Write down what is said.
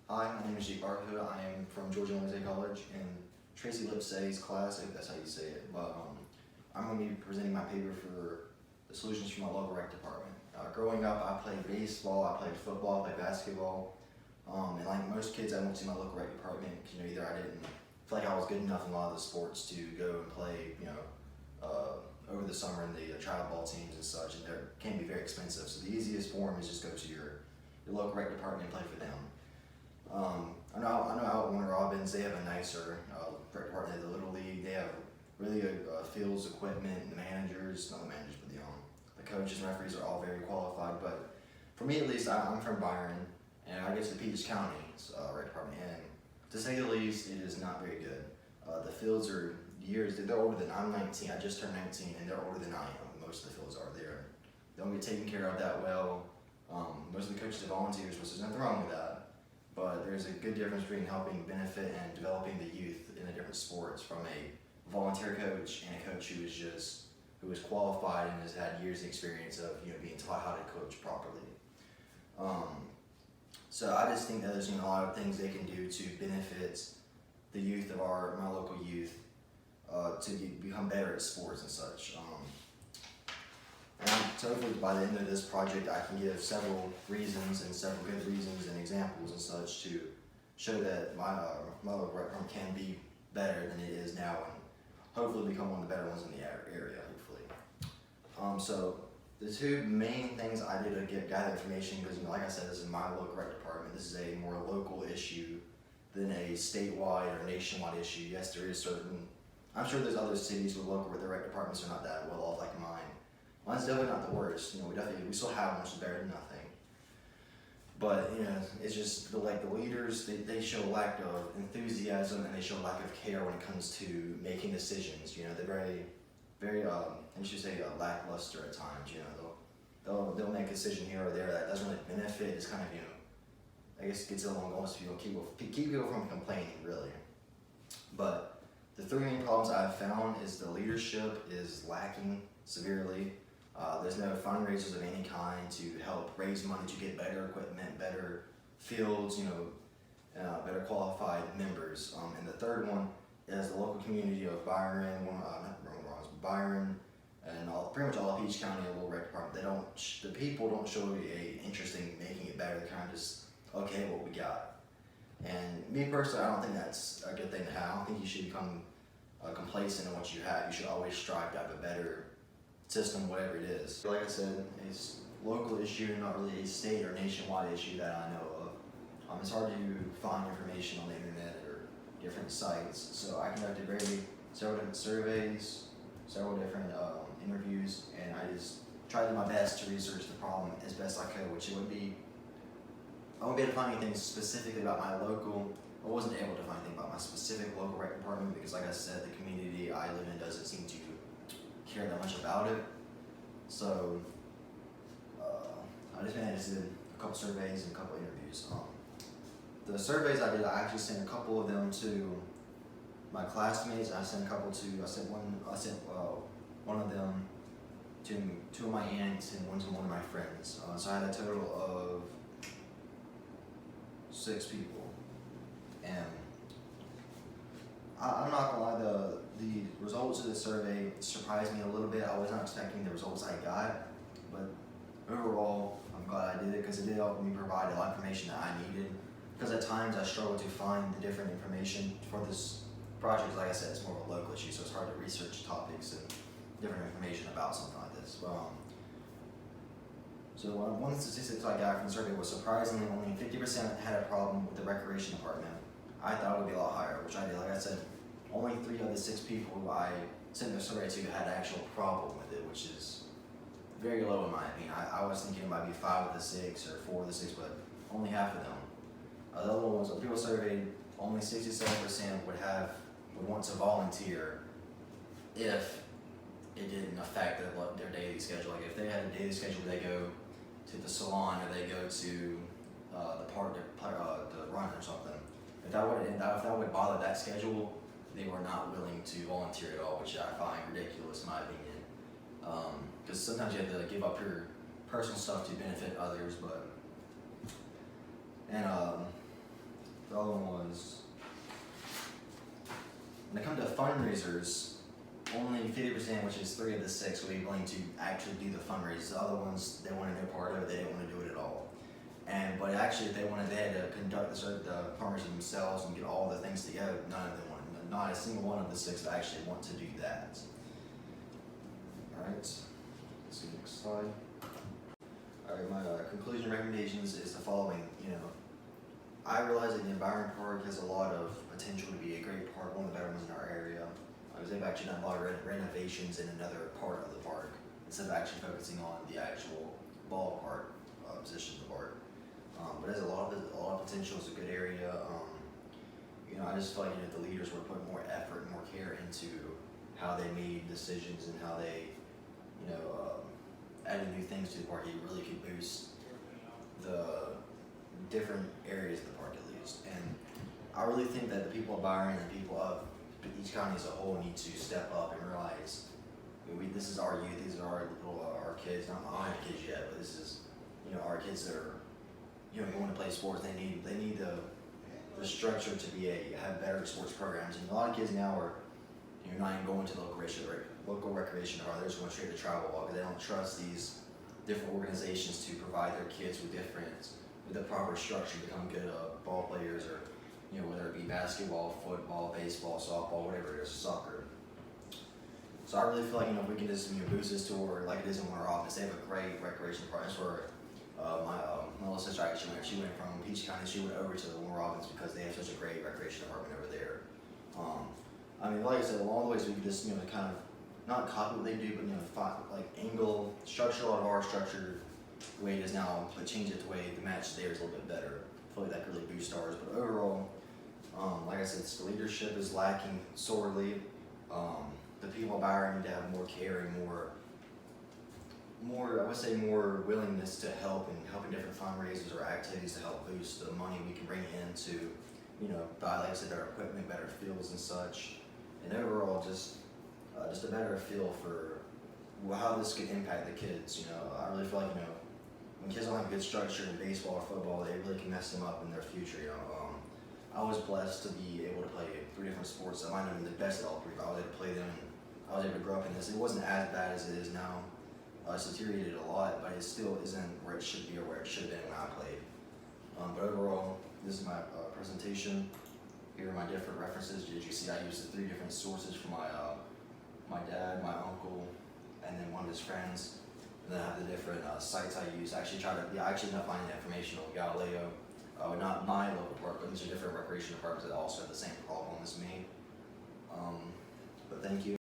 Hi, my name is Jake Barkhood. I am from Georgia Wednesday College in Tracy Lipsay's class, if that's how you say it. I'm going to be presenting my paper for the solutions for my local rec department. Growing up, I played baseball, I played football, I played basketball. And like most kids, I went to my local rec department because either I didn't feel like I was good enough in a lot of the sports to go and play, over the summer in the travel ball teams and such, and they can be very expensive. So the easiest form is just go to your local rec department and play for them. I know out at Warner Robins, they have a nicer rec department. The Little League, they have really good fields, equipment, the managers, not the managers, but the coaches and referees are all very qualified. But for me at least, I'm from Byron, and I get to the Peach County rec department, and to say the least, it is not very good. The fields are they're older than I'm 19, I just turned 19, and they're older than I am. Most of the fields are there. They don't get taken care of that well. Most of the coaches are volunteers, which there's nothing wrong with that. But there's a good difference between helping benefit and developing the youth in the different sports from a volunteer coach and a coach who is qualified and has had years of experience of being taught how to coach properly. So I just think that there's a lot of things they can do to benefit the youth of my local youth to become better at sports and such. And so hopefully by the end of this project, I can give several reasons and several good reasons and examples and such to show that my local rec department can be better than it is now, and hopefully become one of the better ones in the area, hopefully. So the two main things I did to gather information, because like I said, this is my local rec department. This is a more local issue than a statewide or nationwide issue. Yes, there is I'm sure there's other cities where their rec departments are not that well off like mine. Mine's definitely not the worst. We still have one, which is better than nothing. But it's just the leaders. They show lack of enthusiasm, and they show lack of care when it comes to making decisions. They're very lackluster at times. They'll make a decision here or there that doesn't really benefit. It's kind of I guess gets along almost keep people from complaining really. But the three main problems I've found is the leadership is lacking severely. There's no fundraisers of any kind to help raise money to get better equipment, better fields, better qualified members. And the third one is the local community of Byron, Byron, and pretty much all of Peach County and Little Rec Department. The people don't show a interest in making it better. They're kind of just okay what we got. And me personally, I don't think that's a good thing to have. I don't think you should become complacent in what you have. You should always strive to have a better system, whatever it is. Like I said, it's a local issue, not really a state or nationwide issue that I know of. It's hard to find information on the internet or different sites. So I conducted several different surveys, several different interviews, and I just tried my best to research the problem as best I could, which I won't be able to find anything specifically about my local. I wasn't able to find anything about my specific local rec department because, like I said, the community I live in doesn't seem to care that much about it. So I just did a couple surveys and a couple interviews. The surveys I did, I actually sent a couple of them to my classmates. I sent one of them to two of my aunts and one to one of my friends. So I had a total of 6 people. And I'm not gonna lie, the results of the survey surprised me a little bit. I was not expecting the results I got, but overall, I'm glad I did it because it did help me provide a lot of information that I needed. Because at times I struggled to find the different information for this project. Like I said, it's more of a local issue, so it's hard to research topics and different information about something like this. So one of the statistics I got from the survey was surprisingly only 50% had a problem with the recreation department. I thought it would be a lot higher, which I did. Like I said, only 3 of the 6 people who I sent the survey to had an actual problem with it, which is very low in my opinion. I was thinking it might be 5 of the 6 or 4 of the 6, but only half of them. The other one was, people surveyed, only 67% would want to volunteer if it didn't affect their daily schedule. Like if they had a daily schedule, they go to the salon or they go to the park to run or something. If that would bother that schedule, they were not willing to volunteer at all, which I find ridiculous in my opinion. Because sometimes you have to give up your personal stuff to benefit others, when it comes to fundraisers, only 50%, which is 3 of the 6, will be willing to actually do the fundraisers. The other ones, they wanted no part of it, they didn't want to do it at all. But actually, if they had to conduct the fundraisers themselves and get all the things together, none of them wanted, not a single one of the 6 actually want to do that. Alright, let's see the next slide. Alright, my conclusion recommendations is the following. I realize that the Environment Park has a lot of potential to be a great park, one of the better ones in our area. They've actually done a lot of renovations in another part of the park instead of actually focusing on the actual ballpark position of the park. But there's a lot of potential. It's a good area. I just feel like the leaders were putting more effort and more care into how they made decisions and how they, added new things to the park. It really could boost the different areas of the park at least. And I really think that the people of Byron and the people of each county as a whole need to step up and realize this is our youth. These are our kids. I don't have kids yet, but this is our kids that are going to play sports. They need the structure to have better sports programs. And a lot of kids now are not even going to the local recreation department. They're just going straight to travel ball because they don't trust these different organizations to provide their kids with the proper structure to become good ball players, or whether it be basketball, football, baseball, softball, whatever it is, soccer. So I really feel like if we can just boost this to where like it is in Winter Robins, they have a great recreation department. That's where my little sister actually she went from Peach County. She went over to the Winter Robins because they have such a great recreation department over there. Like I said, along the ways we could just kind of not copy what they do, but angle structure a lot of our structure the way it is now, but change it to the way the match there is a little bit better. I feel like that could really boost ours. But overall, like I said, the leadership is lacking sorely. The people of Byron need to have more care and more I would say more willingness to help in different fundraisers or activities to help boost the money we can bring in to, buy, like I said, better equipment, better fields and such, and overall just a better feel for how this could impact the kids. I really feel like when kids don't have a good structure in baseball or football, they really can mess them up in their future. I was blessed to be able to play 3 different sports. I might not have been the best at all 3, but I was able to play them. And I was able to grow up in this. It wasn't as bad as it is now. It's deteriorated a lot, but it still isn't where it should be or where it should have been when I played. But overall, this is my presentation. Here are my different references. As you see, I used the 3 different sources for my dad, my uncle, and then one of his friends. And then I have the different sites I use. I actually not finding the information on Galileo. Not my local park, but these are different recreation departments that also have the same problem as me. But thank you.